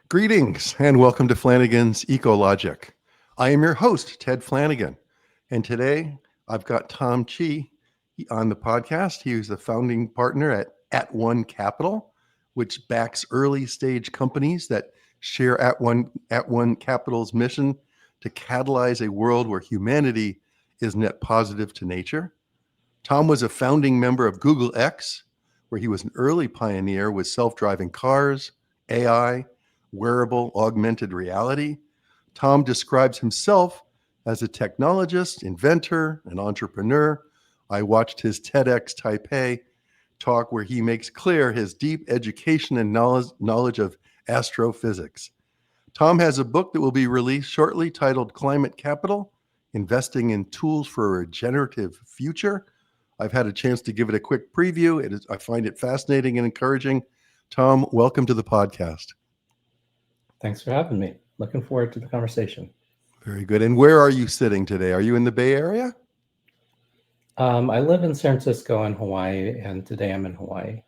Greetings and welcome to Flanigan's Ecologic. I am your host, Ted Flanigan, and today I've got Tom Chi on the podcast. He is the founding partner at One Capital, which backs early stage companies that share at One Capital's mission to catalyze a world where humanity is net positive to nature. Tom was a founding member of GoogleX, where he was an early pioneer with self-driving cars, AI, wearable augmented reality. Tom describes himself as a technologist, inventor, and entrepreneur. I watched his TEDx Taipei talk where he makes clear his deep education and knowledge of astrophysics. Tom has a book that will be released shortly titled Climate Capital, Investing in Tools for a Regenerative Future. I've had a chance to give it a quick preview. I find it fascinating and encouraging. Tom, welcome to the podcast. Thanks for having me. Looking forward to the conversation. Very good. And where are you sitting today? Are you in the Bay Area? I live in San Francisco and Hawaii, and today I'm in Hawaii.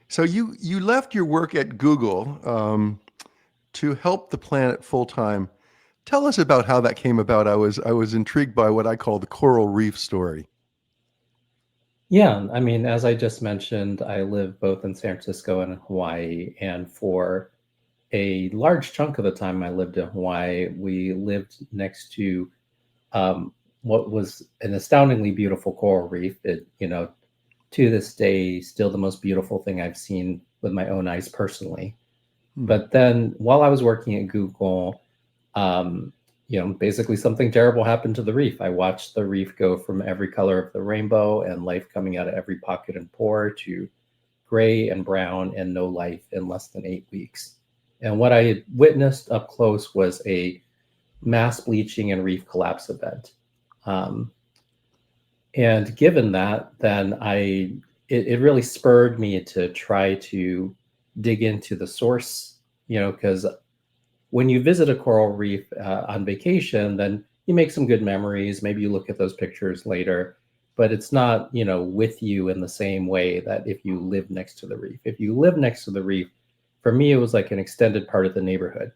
So you left your work at Google to help the planet full time. Tell us about how that came about. I was intrigued by what I call the coral reef story. Yeah, I mean, as I just mentioned, I live both in San Francisco and in Hawaii, and for a large chunk of the time I lived in Hawaii, we lived next to what was an astoundingly beautiful coral reef. It, to this day, still the most beautiful thing I've seen with my own eyes personally. But then while I was working at Google, basically something terrible happened to the reef. I watched the reef go from every color of the rainbow and life coming out of every pocket and pore to gray and brown and no life in less than 8 weeks. And what I had witnessed up close was a mass bleaching and reef collapse event. And given that, then it really spurred me to try to dig into the source, because when you visit a coral reef on vacation, then you make some good memories. Maybe you look at those pictures later, but it's not, with you in the same way that if you live next to the reef. If you live next to the reef, for me, it was like an extended part of the neighborhood.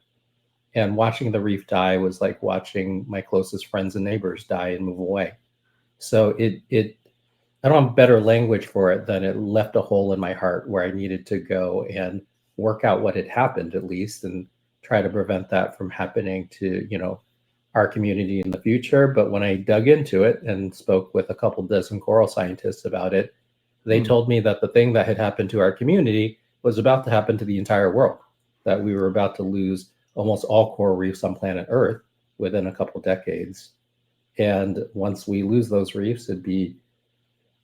And watching the reef die was like watching my closest friends and neighbors die and move away. So I don't have better language for it than it left a hole in my heart where I needed to go and work out what had happened at least and try to prevent that from happening to, our community in the future. But when I dug into it and spoke with a couple dozen coral scientists about it, they told me that the thing that had happened to our community was about to happen to the entire world, that we were about to lose almost all coral reefs on planet Earth within a couple decades. And once we lose those reefs, it'd be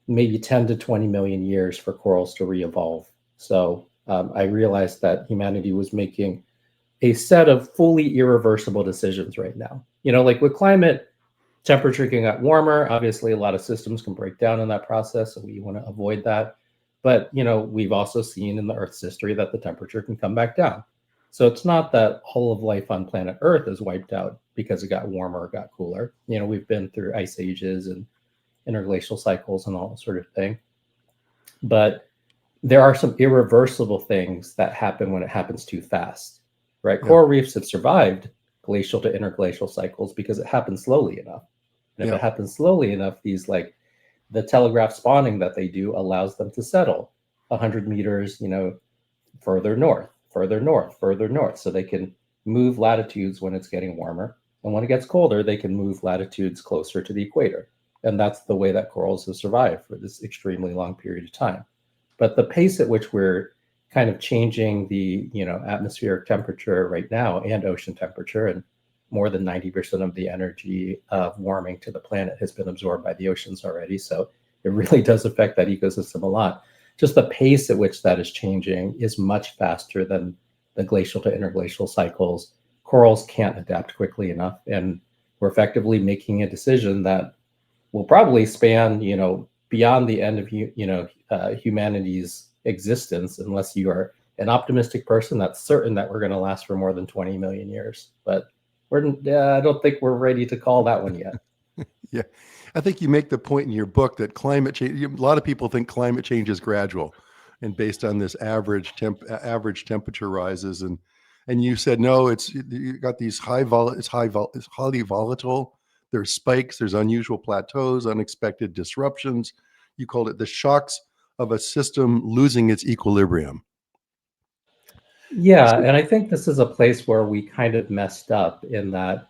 maybe 10 to 20 million years for corals to re-evolve. So I realized that humanity was making a set of fully irreversible decisions right now. Like with climate, temperature can get warmer. Obviously, a lot of systems can break down in that process, and we want to avoid that. But, we've also seen in the Earth's history that the temperature can come back down. So it's not that all of life on planet Earth is wiped out because it got warmer or got cooler. We've been through ice ages and interglacial cycles and all that sort of thing. But there are some irreversible things that happen when it happens too fast, right? Yeah. Coral reefs have survived glacial to interglacial cycles because it happens slowly enough. And if it happens slowly enough, the telegraph spawning that they do allows them to settle 100 meters, further north. So they can move latitudes when it's getting warmer. And when it gets colder, they can move latitudes closer to the equator. And that's the way that corals have survived for this extremely long period of time. But the pace at which we're kind of changing the, atmospheric temperature right now and ocean temperature, and more than 90% of the energy of warming to the planet has been absorbed by the oceans already. So it really does affect that ecosystem a lot. Just the pace at which that is changing is much faster than the glacial to interglacial cycles. Corals can't adapt quickly enough. And we're effectively making a decision that will probably span, beyond the end of, humanity's existence, unless you are an optimistic person that's certain that we're going to last for more than 20 million years. But I don't think we're ready to call that one yet. Yeah. I think you make the point in your book that climate change, a lot of people think climate change is gradual. and based on this average temperature rises, and you said no, you got these it's highly volatile. There's spikes, there's unusual plateaus, unexpected disruptions. You called it the shocks of a system losing its equilibrium. Yeah, So, and I think this is a place where we kind of messed up in that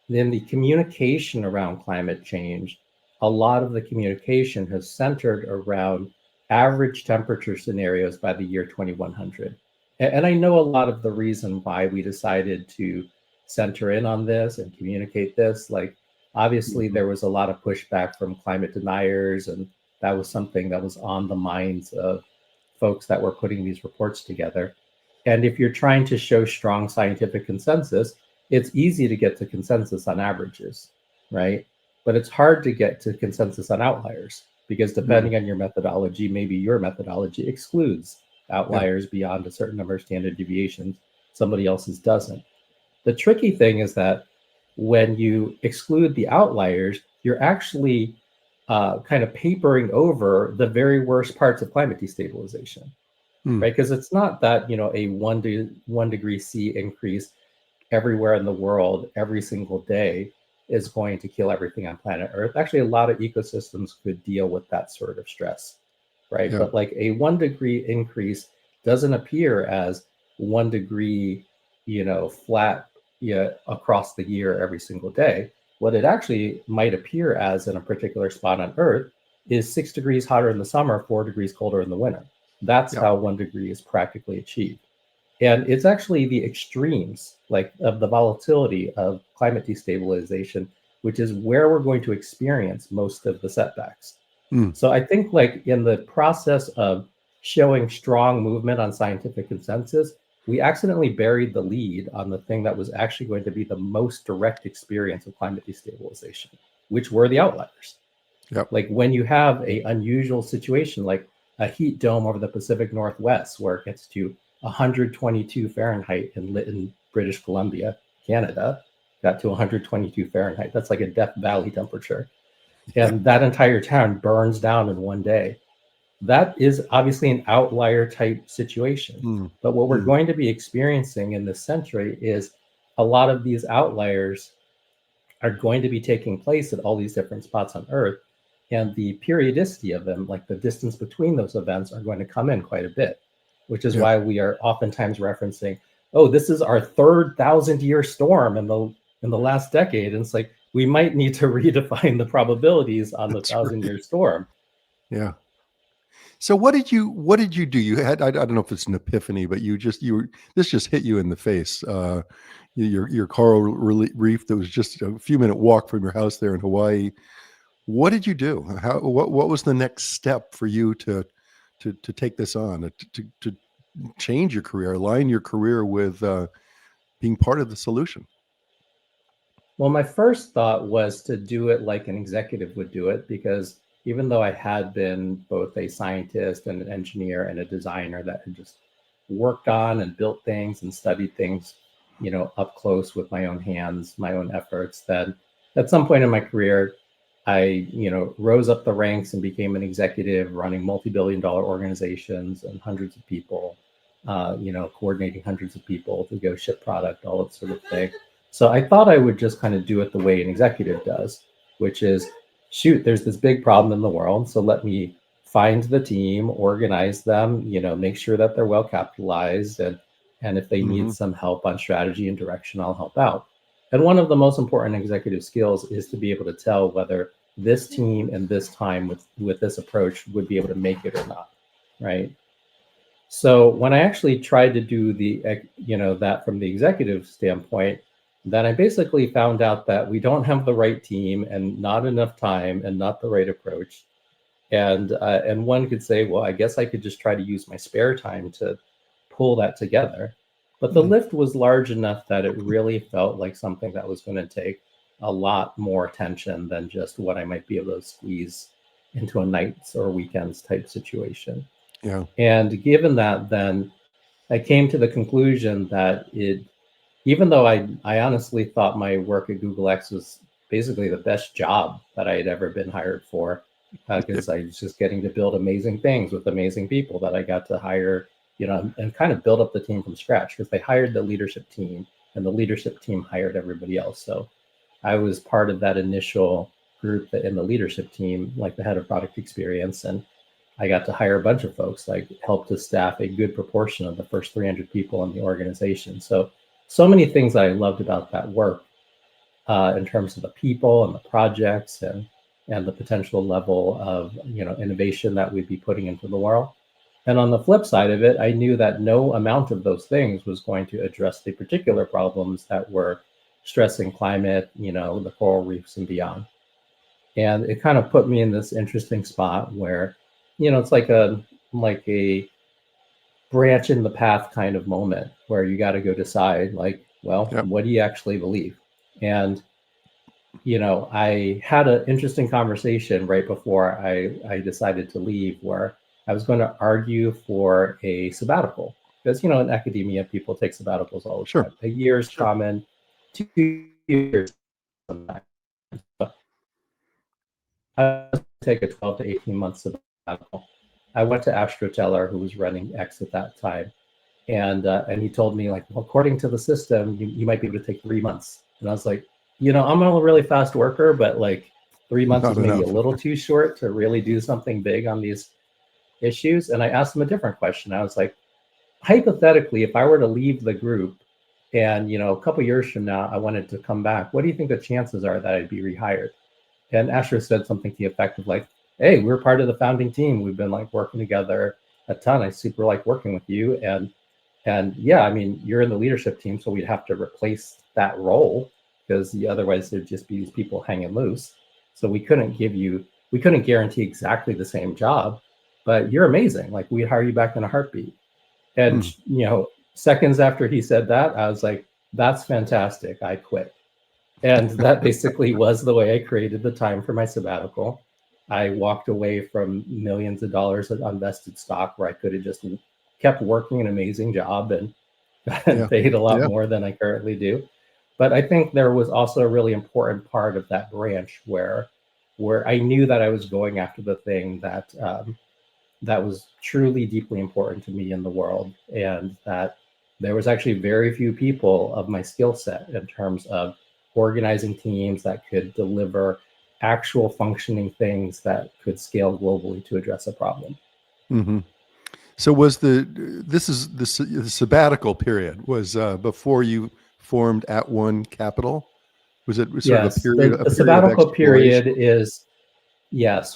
in the communication around climate change, a lot of the communication has centered around average temperature scenarios by the year 2100. And I know a lot of the reason why we decided to center in on this and communicate this. Like, obviously, mhm, there was a lot of pushback from climate deniers, and that was something that was on the minds of folks that were putting these reports together. And if you're trying to show strong scientific consensus, it's easy to get to consensus on averages, right? But it's hard to get to consensus on outliers because mm, depending on your methodology, maybe your methodology excludes yeah, outliers beyond a certain number of standard deviations, somebody else's doesn't. The tricky thing is that when you exclude the outliers, you're actually kind of papering over the very worst parts of climate destabilization, mm, right? Because it's not that, you know, a 1 degree C increase everywhere in the world every single day is going to kill everything on planet Earth. Actually, a lot of ecosystems could deal with that sort of stress, right? yeah, But like a 1 degree increase doesn't appear as 1 degree, you know, flat, yeah, across the year every single day. What it actually might appear as in a particular spot on Earth is 6 degrees hotter in the summer, 4 degrees colder in the winter. That's yeah, how 1 degree is practically achieved. And it's actually the extremes, like of the volatility of climate destabilization, which is where we're going to experience most of the setbacks. mm, So I think like in the process of showing strong movement on scientific consensus, we accidentally buried the lead on the thing that was actually going to be the most direct experience of climate destabilization, which were the outliers. yeah, Like when you have a unusual situation like a heat dome over the Pacific Northwest where it gets to 122 Fahrenheit in Lytton, British Columbia, Canada, got to 122 Fahrenheit. That's like a Death Valley temperature. yeah, And that entire town burns down in one day. That is obviously an outlier type situation. mm, But what we're mm, going to be experiencing in this century is a lot of these outliers are going to be taking place at all these different spots on Earth. And the periodicity of them, like the distance between those events, are going to come in quite a bit, which is yeah. why we are oftentimes referencing, oh, this is our third 1,000-year storm in the last decade. And it's like we might need to redefine the probabilities on the That's right. 1,000-year storm. Yeah. So what did you do? You had I don't know if it's an epiphany, but this just hit you in the face. Your coral reef that was just a few minute walk from your house there in Hawaii. What did you do? What was the next step for you to take this on, to change your career, align your career with being part of the solution? Well, my first thought was to do it like an executive would do it, because even though I had been both a scientist and an engineer and a designer that had just worked on and built things and studied things, you know, up close with my own hands, my own efforts, then at some point in my career, I, you know, rose up the ranks and became an executive running multi-billion-dollar organizations and hundreds of people, you know, coordinating hundreds of people to go ship product, all that sort of thing. So I thought I would just kind of do it the way an executive does, which is shoot, there's this big problem in the world. So let me find the team, organize them, you know, make sure that they're well capitalized, and if they need Hmm. some help on strategy and direction, I'll help out. And one of the most important executive skills is to be able to tell whether this team and this time with this approach would be able to make it or not, right? So when I actually tried to do you know, that from the executive standpoint, then I basically found out that we don't have the right team and not enough time and not the right approach. And one could say, well, I guess I could just try to use my spare time to pull that together. But the Mm, lift was large enough that it really felt like something that was going to take a lot more attention than just what I might be able to squeeze into a nights or weekends type situation. yeah. And given that, then I came to the conclusion that even though I honestly thought my work at GoogleX was basically the best job that I had ever been hired for, because I was just getting to build amazing things with amazing people that I got to hire, and kind of build up the team from scratch, because they hired the leadership team and the leadership team hired everybody else. So I was part of that initial group that in the leadership team, like the head of product experience. And I got to hire a bunch of folks, like help to staff a good proportion of the first 300 people in the organization. So many things that I loved about that work, in terms of the people and the projects and the potential level of innovation that we'd be putting into the world. And on the flip side of it, I knew that no amount of those things was going to address the particular problems that were stressing climate, the coral reefs and beyond. And it kind of put me in this interesting spot where, it's like a branch in the path kind of moment where you got to go decide, like, well, Yep. what do you actually believe? And I had an interesting conversation right before I decided to leave, where I was going to argue for a sabbatical, because in academia people take sabbaticals all the Sure. time. A year is Sure. common, 2 years sometimes. I was take a 12 to 18 month sabbatical. I went to AstroTeller, who was running X at that time, and he told me, like, well, according to the system, you might be able to take 3 months. And I was like, I'm a really fast worker, but like 3 months Not is maybe enough. a little too short to really do something big on these issues. And I asked him a different question. I was like, hypothetically, if I were to leave the group and a couple years from now I wanted to come back, what do you think the chances are that I'd be rehired? And Asher said something to the effect of, like, hey, we're part of the founding team. We've been like working together a ton. I super like working with you. And yeah, I mean, you're in the leadership team, so we'd have to replace that role, because otherwise there'd just be these people hanging loose. So we couldn't guarantee exactly the same job, but you're amazing. Like, we'd hire you back in a heartbeat. And, seconds after he said that, I was like, that's fantastic. I quit. And that basically was the way I created the time for my sabbatical. I walked away from millions of dollars of unvested stock, where I could have just kept working an amazing job and paid a lot more than I currently do. But I think there was also a really important part of that branch where I knew that I was going after the thing that that was truly deeply important to me in the world, and that there was actually very few people of my skill set in terms of organizing teams that could deliver actual functioning things that could scale globally to address a problem. Mm-hmm. So was the sabbatical period was before you formed At One Capital? Was it sort of a Yes, period the sabbatical of period exploration?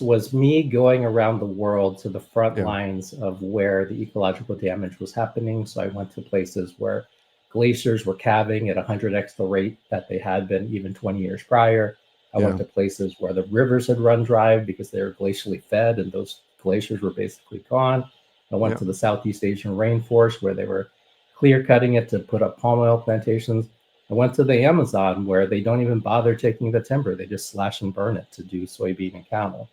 was me going around the world to the front Yeah. lines of where the ecological damage was happening. So I went to places where glaciers were calving at 100x the rate that they had been even 20 years prior. I went Yeah. to places where the rivers had run dry because they were glacially fed and those glaciers were basically gone. I went Yeah. to the Southeast Asian rainforest, where they were clear cutting it to put up palm oil plantations. I went to the Amazon, where they don't even bother taking the timber. They just slash and burn it to do soybean and cattle.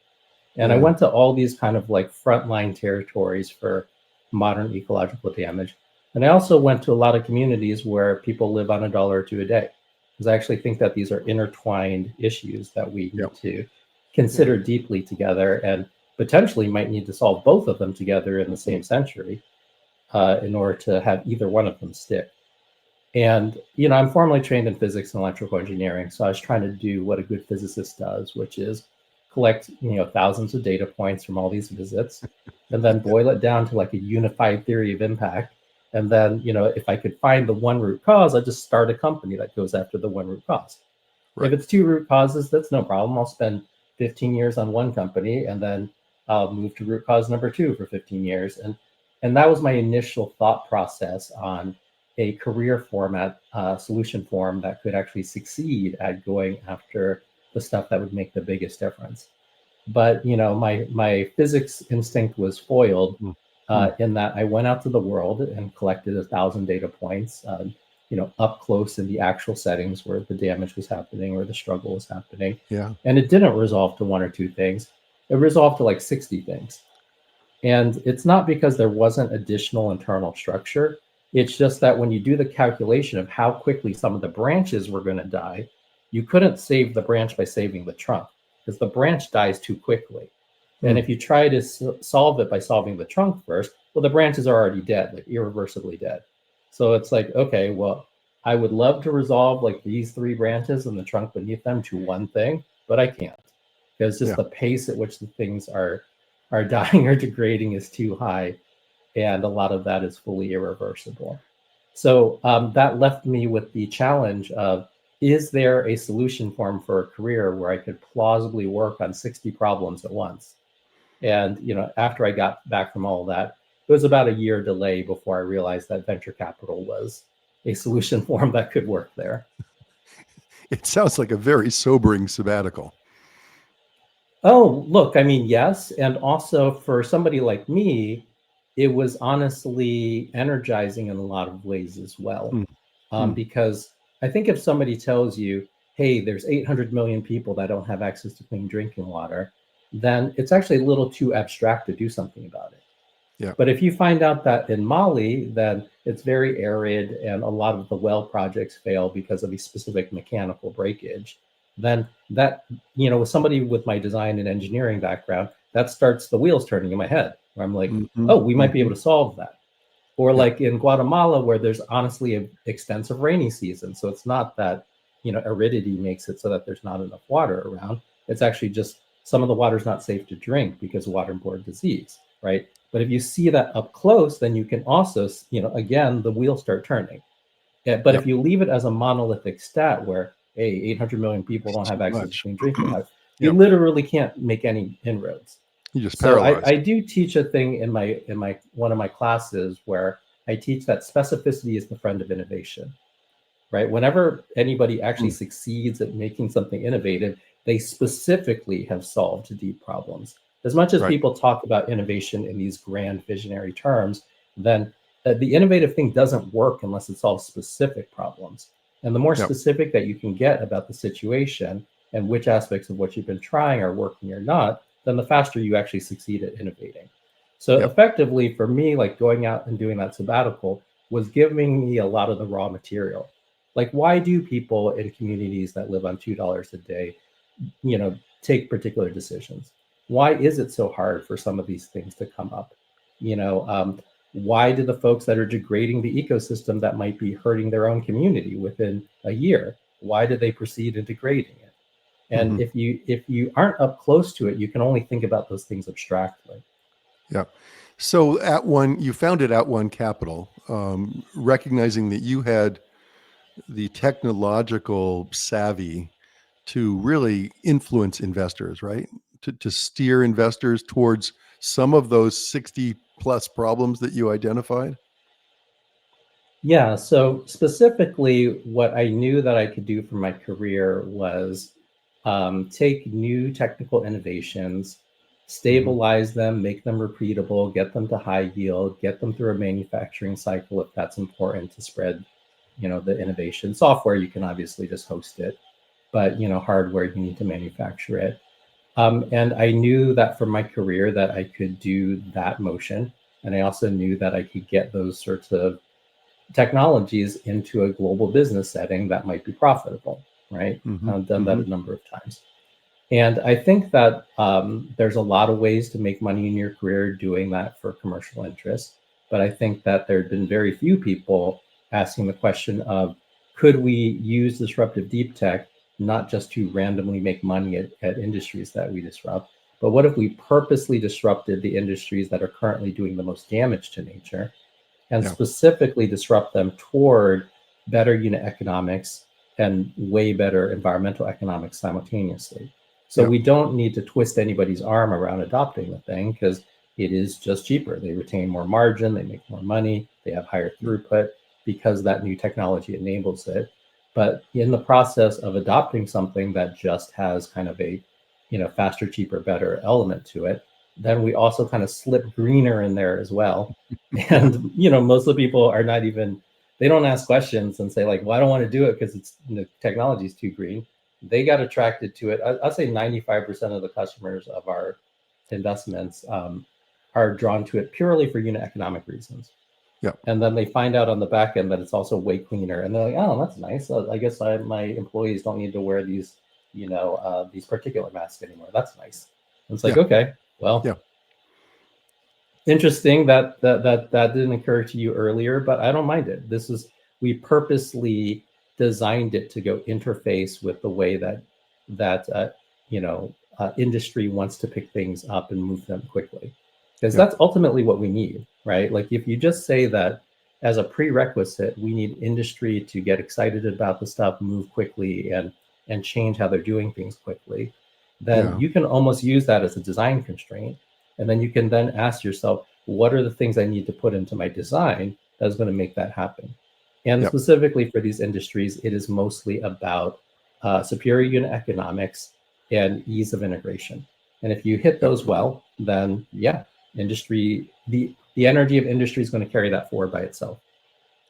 And I Yeah. went to all these kind of like frontline territories for modern ecological damage. And I also went to a lot of communities where people live on $1 or $2 a day, because I actually think that these are intertwined issues that we Yeah. need to consider deeply together, and potentially might need to solve both of them together in the same century, in order to have either one of them stick. And, I'm formally trained in physics and electrical engineering. So I was trying to do what a good physicist does, which is collect, thousands of data points from all these visits, and then boil it down to like a unified theory of impact. And then, if I could find the one root cause, I'd just start a company that goes after the one root cause. Right. If it's two root causes, that's no problem. I'll spend 15 years on one company, and then I'll move to root cause number 2 for 15 years. And that was my initial thought process on a career format, solution form that could actually succeed at going after the stuff that would make the biggest difference. But my physics instinct was foiled, in that I went out to the world and collected 1,000 data points, up close in the actual settings where the damage was happening or the struggle was happening. Yeah. And it didn't resolve to one or two things. It resolved to like 60 things. And it's not because there wasn't additional internal structure. It's just that when you do the calculation of how quickly some of the branches were going to die, you couldn't save the branch by saving the trunk, because the branch dies too quickly. And if you try to solve it by solving the trunk first, well, the branches are already dead, like irreversibly dead. So it's like, okay, well, I would love to resolve like these 3 branches and the trunk beneath them to one thing, but I can't, because just the pace at which the things are dying or degrading is too high, and a lot of that is fully irreversible. So that left me with the challenge of, is there a solution form for a career where I could plausibly work on 60 problems at once? And after I got back from all of that, it was about a year delay before I realized that venture capital was a solution form that could work there. It sounds like a very sobering sabbatical. Oh, look, I mean, yes. And also for somebody like me, it was honestly energizing in a lot of ways as well. Because I think if somebody tells you, hey, there's 800 million people that don't have access to clean drinking water, then it's actually a little too abstract to do something about it. Yeah. But if you find out that in Mali, then it's very arid and a lot of the well projects fail because of a specific mechanical breakage, then that, with somebody with my design and engineering background, that starts the wheels turning in my head, where I'm like, oh, we might be able to solve that. Or like in Guatemala, where there's honestly an extensive rainy season. So it's not that, aridity makes it so that there's not enough water around. It's actually just some of the water is not safe to drink because of waterborne disease, right? But if you see that up close, then you can also, again, the wheels start turning. Yeah, but if you leave it as a monolithic stat where, hey, 800 million people don't have access to clean drinking water, you literally can't make any inroads. You just So paralyzed. I do teach a thing in my one of my classes where I teach that specificity is the friend of innovation, right? Whenever anybody actually succeeds at making something innovative, they specifically have solved deep problems. As much as people talk about innovation in these grand visionary terms, then the innovative thing doesn't work unless it solves specific problems. And the more specific that you can get about the situation and which aspects of what you've been trying are working or not, then the faster you actually succeed at innovating. So effectively for me, like going out and doing that sabbatical was giving me a lot of the raw material. Like, why do people in communities that live on $2 a day, take particular decisions? Why is it so hard for some of these things to come up? Why do the folks that are degrading the ecosystem that might be hurting their own community within a year, why do they proceed in degrading it? And if you aren't up close to it, you can only think about those things abstractly. Yeah. So you founded At One Capital, recognizing that you had the technological savvy to really influence investors, right? To steer investors towards some of those 60 plus problems that you identified? Yeah, so specifically, what I knew that I could do for my career was take new technical innovations, stabilize them, make them repeatable, get them to high yield, get them through a manufacturing cycle if that's important to spread, the innovation. Software, you can obviously just host it, but hardware, you need to manufacture it. And I knew that for my career that I could do that motion, and I also knew that I could get those sorts of technologies into a global business setting that might be profitable, right? I've done that a number of times. And I think that there's a lot of ways to make money in your career doing that for commercial interest. But I think that there have been very few people asking the question of, could we use disruptive deep tech not just to randomly make money at industries that we disrupt, but what if we purposely disrupted the industries that are currently doing the most damage to nature and specifically disrupt them toward better unit economics and way better environmental economics simultaneously. So we don't need to twist anybody's arm around adopting the thing because it is just cheaper. They retain more margin, they make more money, they have higher throughput because that new technology enables it. But in the process of adopting something that just has kind of a, faster, cheaper, better element to it, then we also kind of slip greener in there as well. And most of the people are not even, they don't ask questions and say like, well, I don't want to do it because it's the technology is too green. They got attracted to it. I'll say 95% of the customers of our investments are drawn to it purely for unit economic reasons. And then they find out on the back end that it's also way cleaner, and they're like, "Oh, that's nice. I guess my employees don't need to wear these, these particulate masks anymore. That's nice." And it's like, okay, Well, Yeah. interesting that didn't occur to you earlier, but I don't mind it. We purposely designed it to go interface with the way that industry wants to pick things up and move them quickly, because Yeah. that's ultimately what we need, right? Like if you just say that as a prerequisite, we need industry to get excited about the stuff, move quickly, and change how they're doing things quickly, then Yeah. you can almost use that as a design constraint. And then you can then ask yourself, what are the things I need to put into my design that's going to make that happen? And Yeah. specifically for these industries, it is mostly about superior unit economics and ease of integration. And if you hit Yeah. those well, then yeah, the energy of industry is going to carry that forward by itself.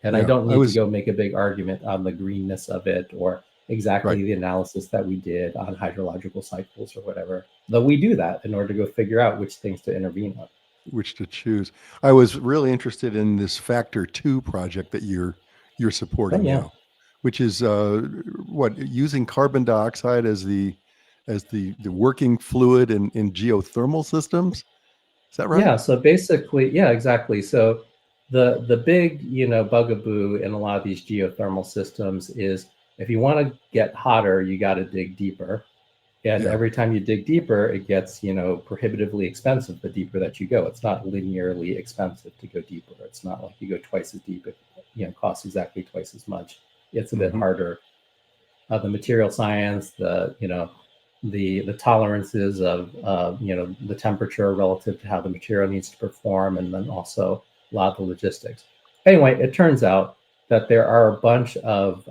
And I Yeah. don't I need to was go make a big argument on the greenness of it or right. exactly the analysis that we did on hydrological cycles or whatever. Though we do that in order to go figure out which things to intervene on. Which to choose. I was really interested in this Factor 2 project that you're Oh supporting yeah. now, which is what using carbon dioxide as the working fluid in geothermal systems. Is that right? Yeah, so basically, yeah, exactly. So the big, bugaboo in a lot of these geothermal systems is if you want to get hotter, you got to dig deeper. And Yeah. every time you dig deeper, it gets, prohibitively expensive the deeper that you go. It's not linearly expensive to go deeper. It's not like you go twice as deep, it, costs exactly twice as much. It's a bit Hmm. harder. The material science, the tolerances of the temperature relative to how the material needs to perform, and then also a lot of the logistics. Anyway, it turns out that there are a bunch of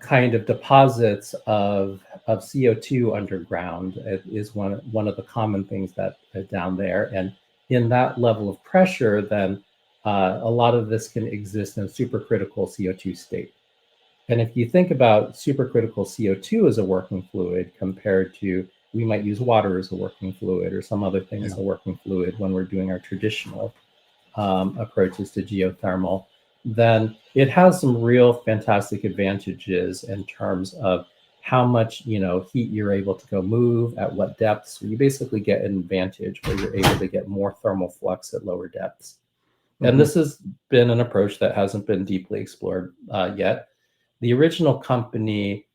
kind of deposits of CO2 underground. It is one of the common things that down there, and in that level of pressure, then a lot of this can exist in a supercritical CO2 state. And if you think about supercritical CO2 as a working fluid compared to we might use water as a working fluid or some other thing as Yeah. a working fluid when we're doing our traditional approaches to geothermal, then it has some real fantastic advantages in terms of how much heat you're able to go move at what depths. So you basically get an advantage where you're able to get more thermal flux at lower depths. And Hmm. this has been an approach that hasn't been deeply explored yet. The original company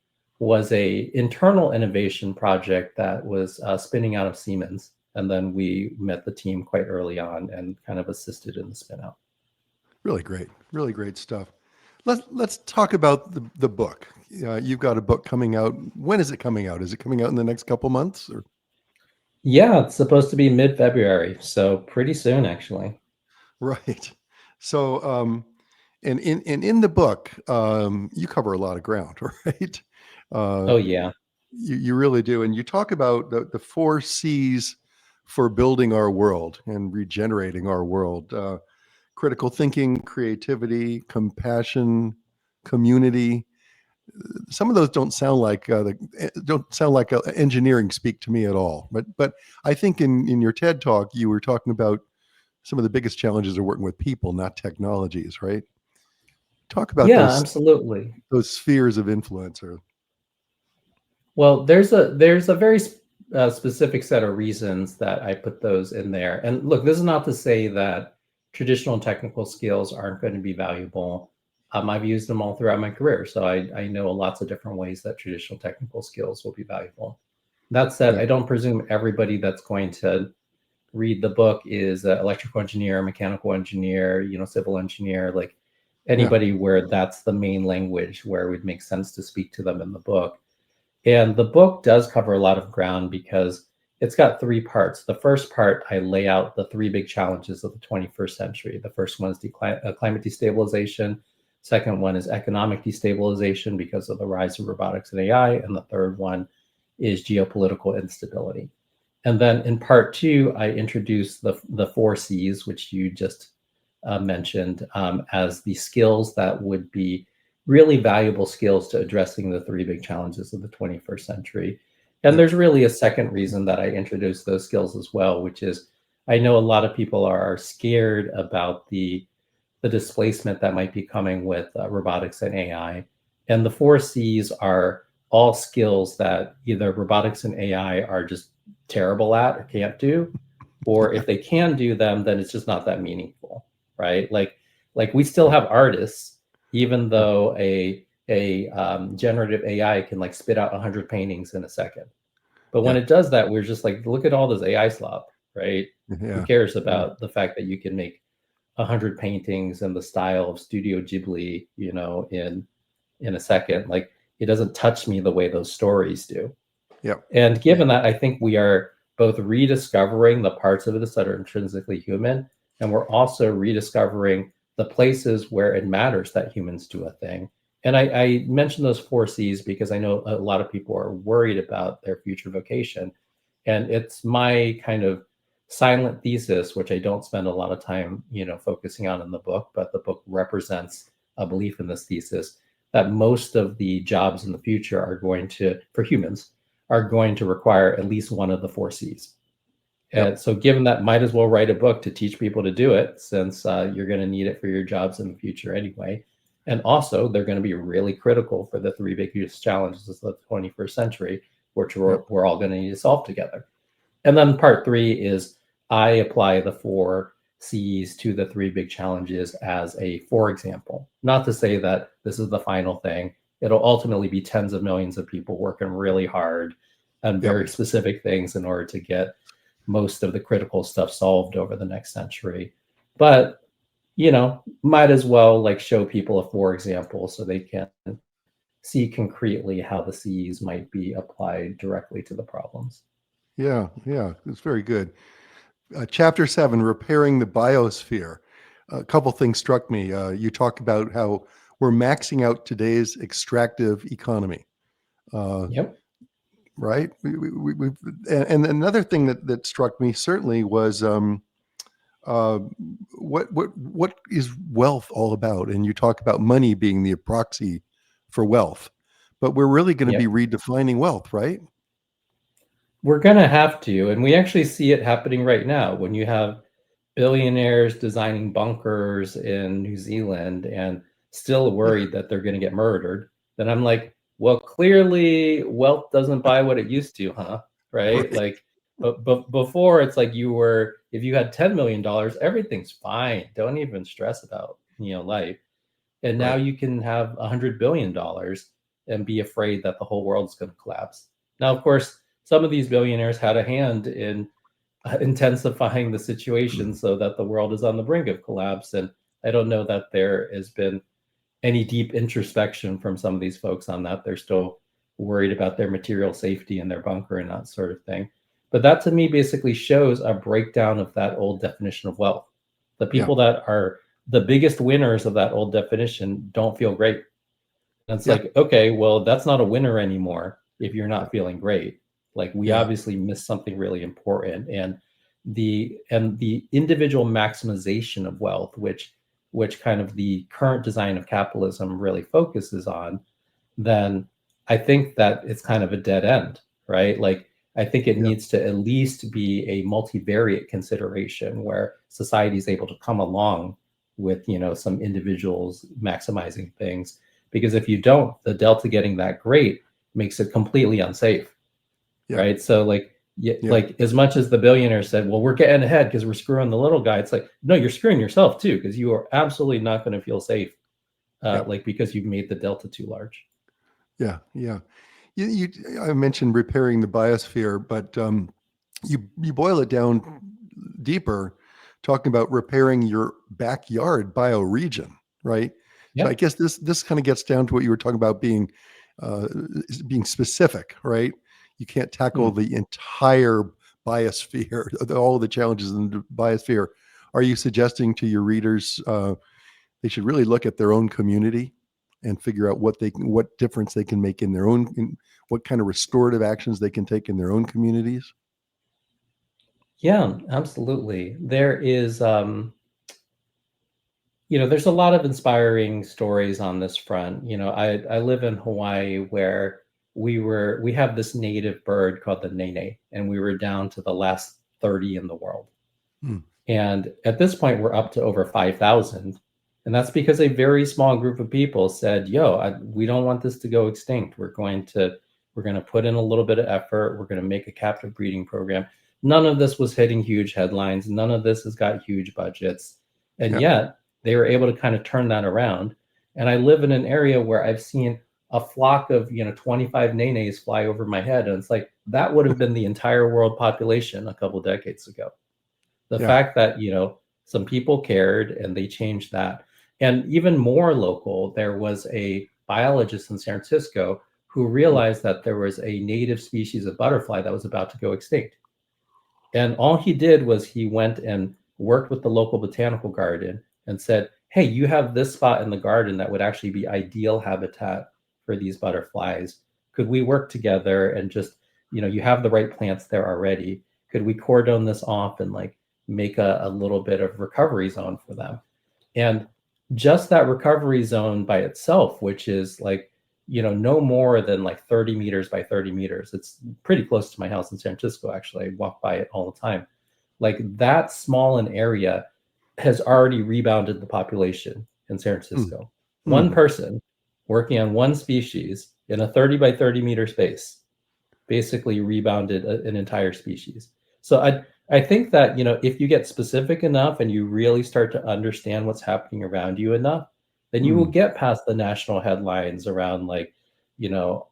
was a internal innovation project that was spinning out of Siemens, and then we met the team quite early on and kind of assisted in the spin out. Really great. Really great stuff. Let's talk about the book. You've got a book coming out. When is it coming out? Is it coming out in the next couple months or? Yeah, it's supposed to be mid-February, so pretty soon actually. Right. So, and in the book, you cover a lot of ground, right? Uh, Oh yeah. you really do, and you talk about the four C's for building our world and regenerating our world: critical thinking, creativity, compassion, community. Some of those don't sound like engineering speak to me at all. But I think in your TED talk, you were talking about some of the biggest challenges are working with people, not technologies, right? Talk about Yeah, absolutely. those spheres of influence. Or Well, there's a very specific set of reasons that I put those in there. And look, this is not to say that traditional and technical skills aren't going to be valuable. I've used them all throughout my career, so I know lots of different ways that traditional technical skills will be valuable. That said, yeah, I don't presume everybody that's going to read the book is an electrical engineer, mechanical engineer, civil engineer, like yeah, anybody where that's the main language where it would make sense to speak to them in the book. And the book does cover a lot of ground because it's got three parts. The first part, I lay out the three big challenges of the 21st century. The first one is climate destabilization. Second one is economic destabilization because of the rise of robotics and AI. And the third one is geopolitical instability. And then in part two, I introduce the four C's, which you just mentioned, as the skills that would be really valuable skills to addressing the three big challenges of the 21st century. And yeah, there's really a second reason that I introduced those skills as well, which is I know a lot of people are scared about the displacement that might be coming with robotics and AI. And the four C's are all skills that either robotics and AI are just terrible at or can't do, or if they can do them, then it's just not that meaningful, right? Like we still have artists, even Yeah. though a generative AI can like spit out 100 paintings in a second. But when Yeah. it does that, we're just like, look at all this AI slop, right? Who Yeah. cares Yeah. about the fact that you can make 100 paintings in the style of Studio Ghibli, in a second? Like, it doesn't touch me the way those stories do. Yeah. And Yeah. given that, I think we are both rediscovering the parts of this that are intrinsically human, and we're also rediscovering the places where it matters that humans do a thing. And I mentioned those four C's because I know a lot of people are worried about their future vocation. And it's my kind of silent thesis, which I don't spend a lot of time, focusing on in the book, but the book represents a belief in this thesis that most of the jobs in the future are going to, for humans, are going to require at least one of the four C's. And Yep. so, given that, might as well write a book to teach people to do it, since you're going to need it for your jobs in the future anyway. And also, they're going to be really critical for the three biggest challenges of the 21st century, which Yep. we're all going to need to solve together. And then part three is I apply the four C's to the three big challenges as a for example. Not to say that this is the final thing. It'll ultimately be tens of millions of people working really hard on Yep. very specific things in order to get most of the critical stuff solved over the next century. But, might as well like show people a for example so they can see concretely how the C's might be applied directly to the problems. Yeah. Yeah. It's very good. Chapter 7, repairing the biosphere. A couple things struck me. You talk about how we're maxing out today's extractive economy. Uh, Yep. right? And another thing that struck me certainly was uh, what is wealth all about? And you talk about money being the proxy for wealth, but we're really going to be Yep. redefining wealth, right? We're going to have to. And we actually see it happening right now when you have billionaires designing bunkers in New Zealand and still worried that they're going to get murdered. Then I'm like, well, clearly wealth doesn't buy what it used to, huh? Right? Right. Like, but before it's like if you had $10 million, everything's fine. Don't even stress about, life. And now Right. you can have $100 billion and be afraid that the whole world's going to collapse. Now, of course, some of these billionaires had a hand in intensifying the situation so that the world is on the brink of collapse. And I don't know that there has been any deep introspection from some of these folks on that. They're still worried about their material safety in their bunker and that sort of thing. But that to me basically shows a breakdown of that old definition of wealth. The Yeah. people that are the biggest winners of that old definition don't feel great. And it's Yeah. like, okay, well, that's not a winner anymore if you're Yeah. not feeling great. Like we Yeah. obviously missed something really important. And the individual maximization of wealth, which kind of the current design of capitalism really focuses on, then I think that it's kind of a dead end, right? Like I think it Yeah. needs to at least be a multivariate consideration where society is able to come along with, some individuals maximizing things. Because if you don't, the delta getting that great makes it completely unsafe, Yeah. right? So like, yeah, Yeah. like as much as the billionaire said, well, we're getting ahead because we're screwing the little guy. It's like, no, you're screwing yourself too, because you are absolutely not going to feel safe, Yeah. like because you've made the delta too large. Yeah. Yeah. I mentioned repairing the biosphere, but you boil it down deeper, talking about repairing your backyard bioregion, right? So I Yep. guess this kind of gets down to what you were talking about uh, being specific, right? You can't tackle Hmm. the entire biosphere, all the challenges in the biosphere. Are you suggesting to your readers they should really look at their own community and figure out what difference they can make in their own, what kind of restorative actions they can take in their own communities? Yeah, absolutely. There's a lot of inspiring stories on this front. I live in Hawaii where we have this native bird called the nene, and we were down to the last 30 in the world. Hmm. And at this point, we're up to over 5,000. And that's because a very small group of people said, yo, we don't want this to go extinct. We're going to put in a little bit of effort. We're going to make a captive breeding program. None of this was hitting huge headlines. None of this has got huge budgets. And Yeah. yet they were able to kind of turn that around. And I live in an area where I've seen a flock of 25 nenes fly over my head, and it's like that would have been the entire world population a couple decades ago. The Yeah. fact that some people cared and they changed that. And even more local, there was a biologist in San Francisco who realized that there was a native species of butterfly that was about to go extinct. And all he did was he went and worked with the local botanical garden and said, hey, you have this spot in the garden that would actually be ideal habitat for these butterflies. Could we work together and just, you have the right plants there already. Could we cordon this off and like make a little bit of recovery zone for them? And just that recovery zone by itself, which is like, no more than like 30 meters by 30 meters. It's pretty close to my house in San Francisco, actually. I walk by it all the time. Like that small an area has already rebounded the population in San Francisco. One person working on one species in a 30 by 30 meter space basically rebounded an entire species. So I think that, if you get specific enough and you really start to understand what's happening around you enough, then you will get past the national headlines around like,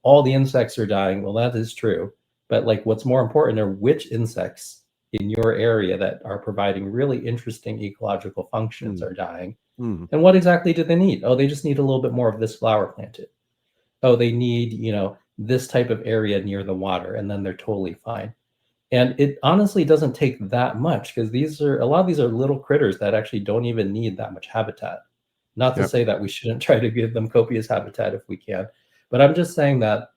all the insects are dying. Well, that is true. But like what's more important are which insects in your area that are providing really interesting ecological functions are dying. And what exactly do they need? Oh, they just need a little bit more of this flower planted. Oh, they need, this type of area near the water, and then they're totally fine. And it honestly doesn't take that much because a lot of these are little critters that actually don't even need that much habitat. Not to say that we shouldn't try to give them copious habitat if we can, but I'm just saying that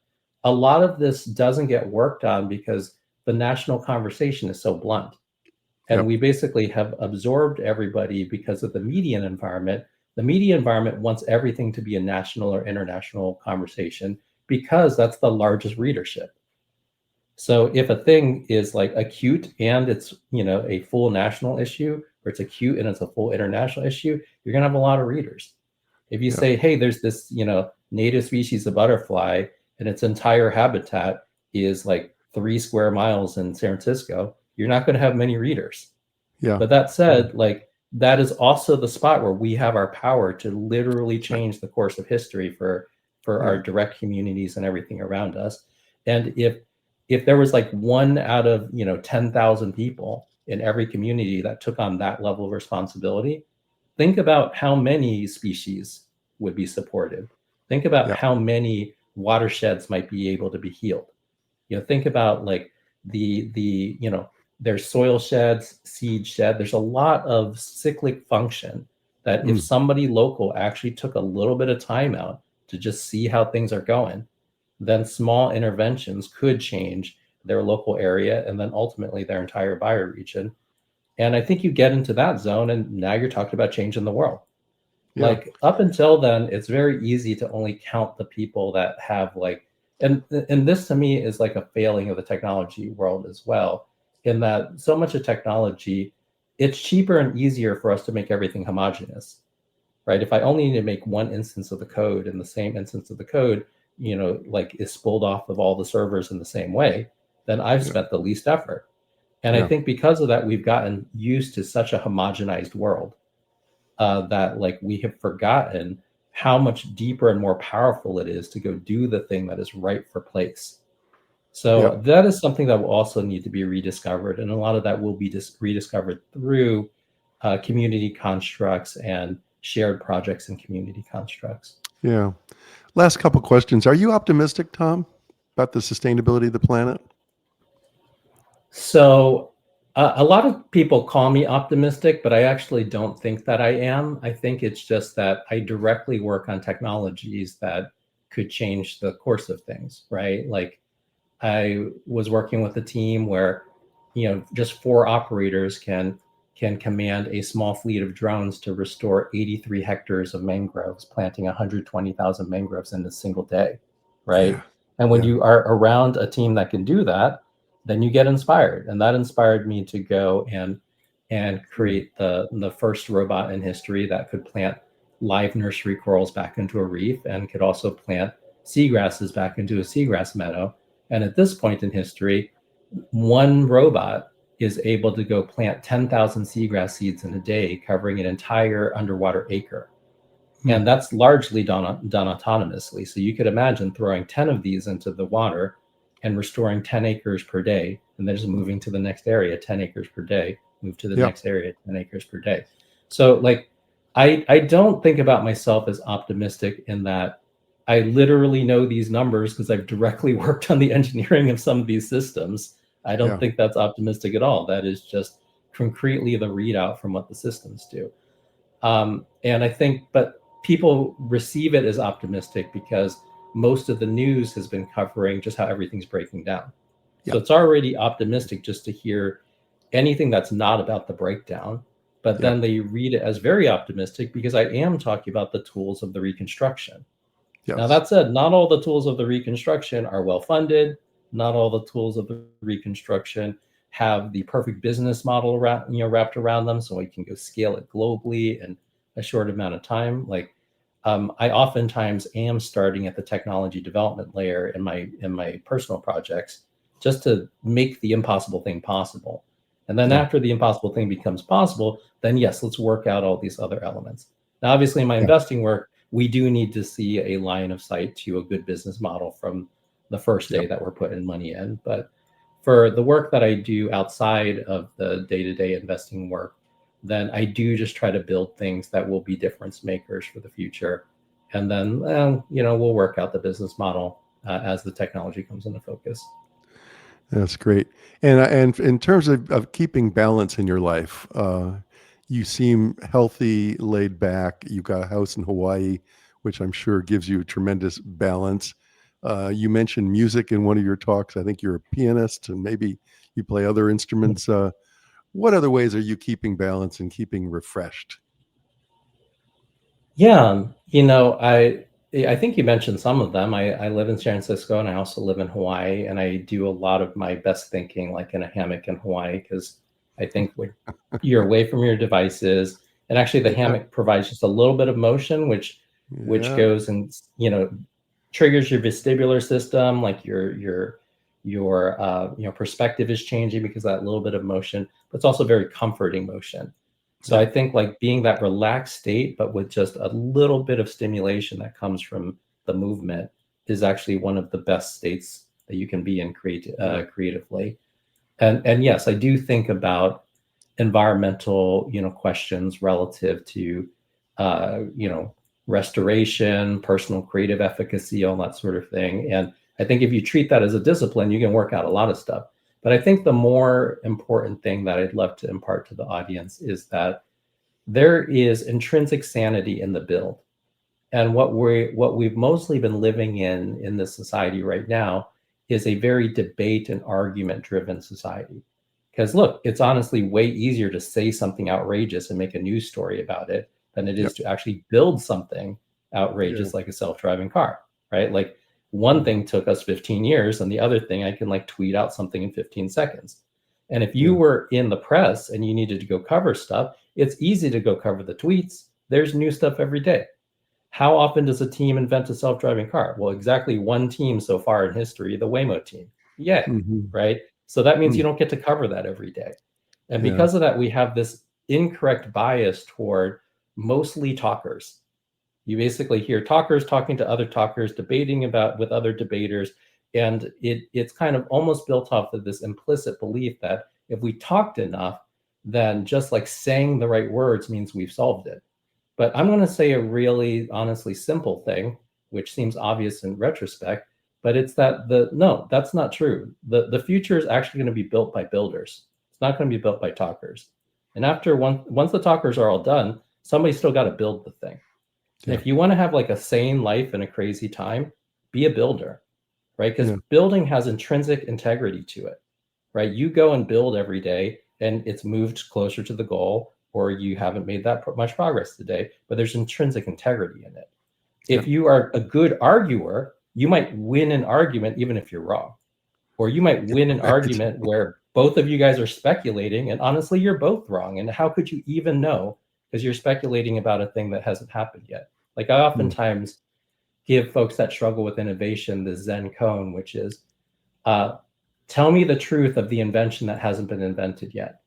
a lot of this doesn't get worked on because the national conversation is so blunt. And we basically have absorbed everybody because of the media environment. The media environment wants everything to be a national or international conversation because that's the largest readership. So if a thing is like acute and it's, a full national issue, or it's acute and it's a full international issue, you're gonna have a lot of readers. If you say, hey, there's this, native species of butterfly and its entire habitat is like 3 square miles in San Francisco, you're not going to have many readers. Yeah. But that said, like that is also the spot where we have our power to literally change the course of history for our direct communities and everything around us. And if there was like 1 out of 10,000 people in every community that took on that level of responsibility, think about how many species would be supported. Think about how many watersheds might be able to be healed. Think about like the there's soil sheds, seed shed. There's a lot of cyclic function that if somebody local actually took a little bit of time out to just see how things are going, then small interventions could change their local area and then ultimately their entire bioregion. And I think you get into that zone and now you're talking about changing the world. Like up until then, it's very easy to only count the people that have like, and this to me is like a failing of the technology world as well, in that so much of technology, it's cheaper and easier for us to make everything homogeneous, right? If I only need to make one instance of the code and the same instance of the code, like is spooled off of all the servers in the same way, then I've spent the least effort. And I think because of that, we've gotten used to such a homogenized world that like we have forgotten how much deeper and more powerful it is to go do the thing that is right for place. So that is something that will also need to be rediscovered. And a lot of that will be rediscovered through community constructs and shared projects and community constructs. Yeah. Last couple questions. Are you optimistic, Tom, about the sustainability of the planet? So a lot of people call me optimistic, but I actually don't think that I am. I think it's just that I directly work on technologies that could change the course of things, right? Like I was working with a team where, just 4 operators can command a small fleet of drones to restore 83 hectares of mangroves, planting 120,000 mangroves in a single day, right? And when you are around a team that can do that, then you get inspired. And that inspired me to go and create the first robot in history that could plant live nursery corals back into a reef and could also plant seagrasses back into a seagrass meadow. And at this point in history, one robot is able to go plant 10,000 seagrass seeds in a day, covering an entire underwater acre. Hmm. And that's largely done autonomously. So you could imagine throwing 10 of these into the water and restoring 10 acres per day, and then just moving to the next area, 10 acres per day, move to the Yeah. next area, 10 acres per day. So like, I don't think about myself as optimistic in that I literally know these numbers because I've directly worked on the engineering of some of these systems. I don't Yeah. think that's optimistic at all. That is just concretely the readout from what the systems do. And I think, but people receive it as optimistic because most of the news has been covering just how everything's breaking down. Yeah. So it's already optimistic just to hear anything that's not about the breakdown. But Yeah. then they read it as very optimistic because I am talking about the tools of the reconstruction. Now, Yes. that said, not all the tools of the reconstruction are well funded. Not all the tools of the reconstruction have the perfect business model around, wrapped around them, so we can go scale it globally in a short amount of time. Like, I oftentimes am starting at the technology development layer in my personal projects, just to make the impossible thing possible. And then Yeah. after the impossible thing becomes possible, then yes, let's work out all these other elements. Now, obviously, in my Yeah. investing work, we do need to see a line of sight to a good business model from the first Yeah. day that we're putting money in. But for the work that I do outside of the day-to-day investing work, then I do just try to build things that will be difference makers for the future. And then, we'll work out the business model as the technology comes into focus. That's great. And in terms of keeping balance in your life, you seem healthy, laid back. You've got a house in Hawaii, which I'm sure gives you tremendous balance. You mentioned music in one of your talks. I think you're a pianist and maybe you play other instruments. What other ways are you keeping balance and keeping refreshed? Yeah, I think you mentioned some of them. I live in San Francisco and I also live in Hawaii, and I do a lot of my best thinking like in a hammock in Hawaii because I think when you're away from your devices, and actually the Yeah. hammock provides just a little bit of motion, which Yeah. goes and triggers your vestibular system, like your perspective is changing because of that little bit of motion, but it's also very comforting motion. So Yeah. I think like being that relaxed state, but with just a little bit of stimulation that comes from the movement is actually one of the best states that you can be in Yeah. creatively. And yes, I do think about environmental, questions relative to, restoration, personal creative efficacy, all that sort of thing. And I think if you treat that as a discipline, you can work out a lot of stuff. But I think the more important thing that I'd love to impart to the audience is that there is intrinsic sanity in the build. And what we've mostly been living in this society right now is a very debate and argument driven society. Because look, it's honestly way easier to say something outrageous and make a news story about it than it Yeah. is to actually build something Yeah. outrageous like a self-driving car, right? Like one thing took us 15 years and the other thing I can like tweet out something in 15 seconds. And if you Yeah. were in the press and you needed to go cover stuff, it's easy to go cover the tweets. There's new stuff every day. How often does a team invent a self-driving car? Well, exactly one team so far in history, the Waymo team. Yay, Hmm. right? So that means you don't get to cover that every day. And Yeah. because of that, we have this incorrect bias toward mostly talkers. You basically hear talkers talking to other talkers, debating about with other debaters, and it's kind of almost built off of this implicit belief that if we talked enough, then just like saying the right words means we've solved it. But I'm going to say a really honestly simple thing, which seems obvious in retrospect, but it's that no, that's not true. The future is actually going to be built by builders. It's not going to be built by talkers. And after once the talkers are all done, somebody's still got to build the thing. And Yeah. if you want to have like a sane life in a crazy time, be a builder, right? Because Yeah. building has intrinsic integrity to it, right? You go and build every day and it's moved closer to the goal, or you haven't made that much progress today, but there's intrinsic integrity in it. Yeah. If you are a good arguer, you might win an argument even if you're wrong, or you might win an Right. argument where both of you guys are speculating and honestly you're both wrong. And how could you even know because you're speculating about a thing that hasn't happened yet. Like I oftentimes give folks that struggle with innovation the Zen cone, which is tell me the truth of the invention that hasn't been invented yet.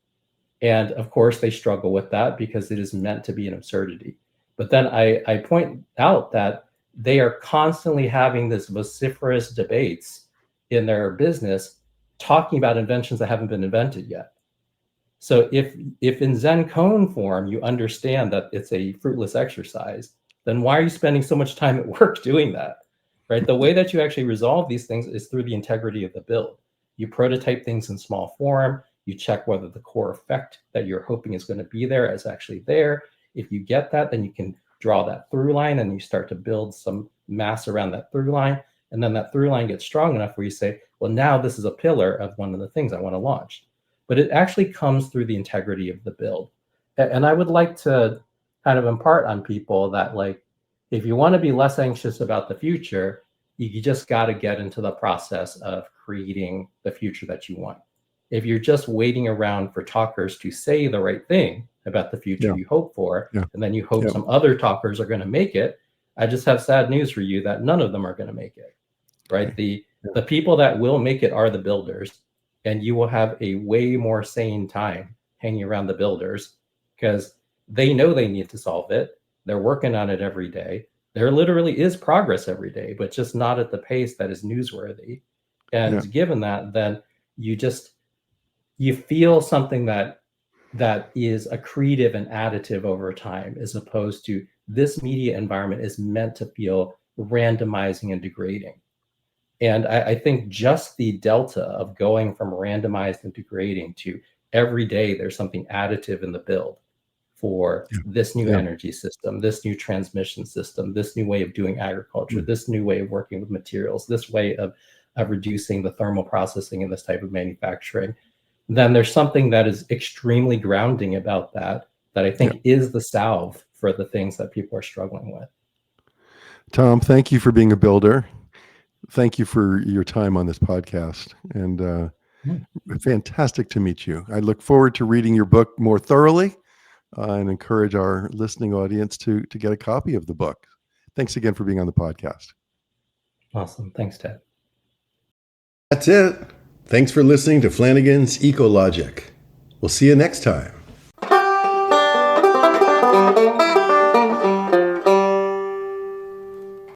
And of course, they struggle with that because it is meant to be an absurdity. But then I point out that they are constantly having this vociferous debates in their business talking about inventions that haven't been invented yet. So if in Zen cone form, you understand that it's a fruitless exercise, then why are you spending so much time at work doing that, right? The way that you actually resolve these things is through the integrity of the build. You prototype things in small form, you check whether the core effect that you're hoping is going to be there is actually there. If you get that, then you can draw that through line and you start to build some mass around that through line. And then that through line gets strong enough where you say, well, now this is a pillar of one of the things I want to launch. But it actually comes through the integrity of the build. And I would like to kind of impart on people that, like, if you want to be less anxious about the future, you just got to get into the process of creating the future that you want. If you're just waiting around for talkers to say the right thing about the future you hope for, and then you hope some other talkers are going to make it, I just have sad news for you that none of them are going to make it, right? The people that will make it are the builders, and you will have a way more sane time hanging around the builders because they know they need to solve it. They're working on it every day. There literally is progress every day, but just not at the pace that is newsworthy. And given that, then you feel something that is accretive and additive over time, as opposed to this media environment is meant to feel randomizing and degrading. And I think just the delta of going from randomized and degrading to every day there's something additive in the build for this new energy system, this new transmission system, this new way of doing agriculture, this new way of working with materials, this way of reducing the thermal processing in this type of manufacturing, then there's something that is extremely grounding about that I think is the salve for the things that people are struggling with. Tom, thank you for being a builder. Thank you for your time on this podcast, and fantastic to meet you. I look forward to reading your book more thoroughly and encourage our listening audience to get a copy of the book. Thanks again for being on the podcast. Awesome. Thanks, Ted. That's it. Thanks for listening to Flanigan's EcoLogic. We'll see you next time.